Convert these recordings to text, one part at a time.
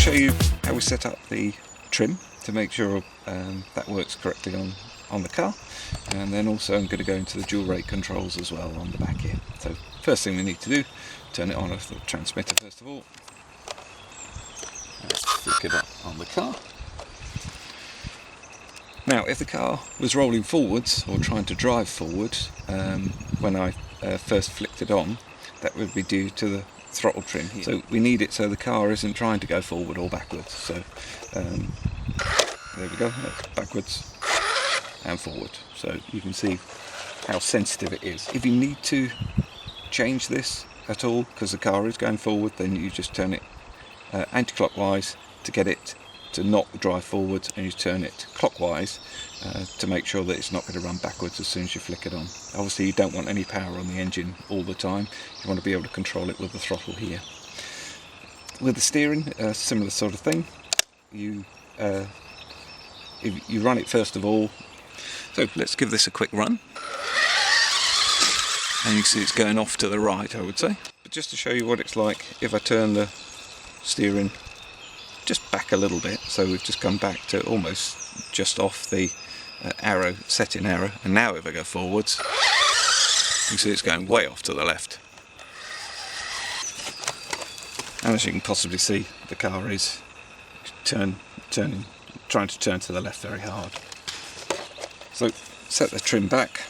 show you how we set up the trim to make sure that works correctly on the car, and then also I'm going to go into the dual rate controls as well on the back here. So first thing we need to do, turn it on off the transmitter first of all. Let's flick it up on the car. Now if the car was rolling forwards or trying to drive forwards when I first flicked it on, that would be due to the throttle trim here. So we need it so the car isn't trying to go forward or backwards. So there we go, that's backwards and forward. So you can see how sensitive it is. If you need to change this at all because the car is going forward, then you just turn it anti-clockwise to get it to not drive forwards, and you turn it clockwise to make sure that it's not going to run backwards as soon as you flick it on. Obviously you don't want any power on the engine all the time, you want to be able to control it with the throttle here. With the steering, similar sort of thing. If you run it first of all, so let's give this a quick run, and you can see it's going off to the right, I would say. But just to show you what it's like if I turn the steering just back a little bit, so we've just come back to almost just off the arrow, setting arrow, and now if I go forwards, you can see it's going way off to the left. And as you can possibly see, the car is trying to turn to the left very hard. So set the trim back.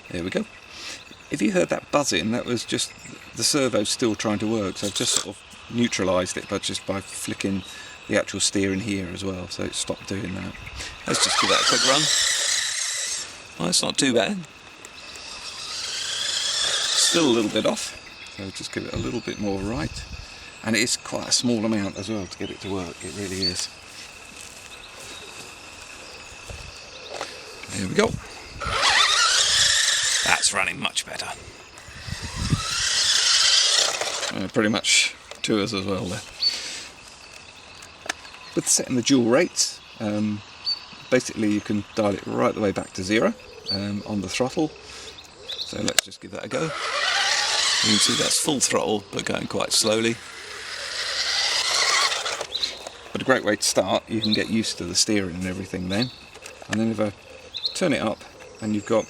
There we go. If you heard that buzzing, that was just the servo still trying to work, so I've just sort of neutralised it just by flicking the actual steering here as well, so it stopped doing that. Let's just give that a quick run. Well, it's not too bad. Still a little bit off, so just give it a little bit more right. And it is quite a small amount as well to get it to work, it really is. There we go. That's running much better. Pretty much to us as well there. With setting the dual rates, basically you can dial it right the way back to 0 on the throttle. So let's just give that a go. You can see that's full throttle but going quite slowly. But a great way to start, you can get used to the steering and everything then. And then if I turn it up, and you could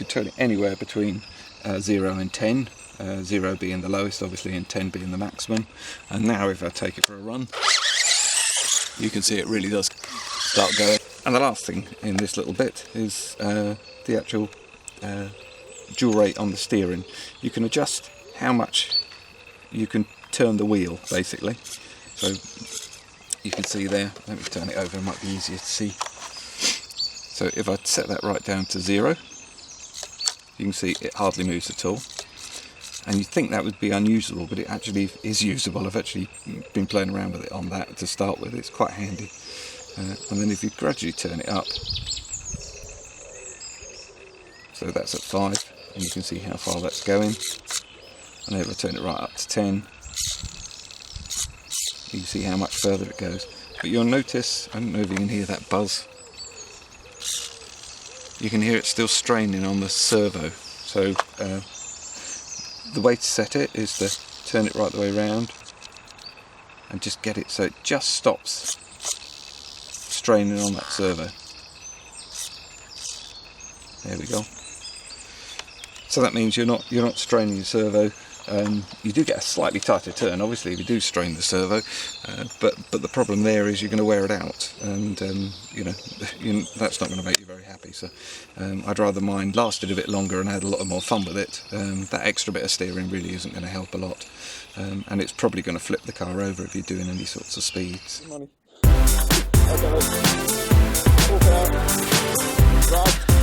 turn it anywhere between 0 and 10, 0 being the lowest obviously and 10 being the maximum. And now if I take it for a run, you can see it really does start going. And the last thing in this little bit is the actual dual rate on the steering. You can adjust how much you can turn the wheel basically. So you can see there, let me turn it over, it might be easier to see. So if I set that right down to 0, you can see it hardly moves at all. And you'd think that would be unusable, but it actually is usable. I've actually been playing around with it on that to start with, it's quite handy. And then if you gradually turn it up, so that's at 5, and you can see how far that's going. And if I turn it right up to 10, you can see how much further it goes. But you'll notice, I don't know if you can hear that buzz, you can hear it still straining on the servo. So the way to set it is to turn it right the way around and just get it so it just stops straining on that servo. There we go. So that means you're not straining your servo. You do get a slightly tighter turn, obviously, if you do strain the servo, but the problem there is you're going to wear it out, and that's not going to make you very happy. So I'd rather mine lasted a bit longer and had a lot more fun with it. That extra bit of steering really isn't going to help a lot, and it's probably going to flip the car over if you're doing any sorts of speeds. Money. Okay.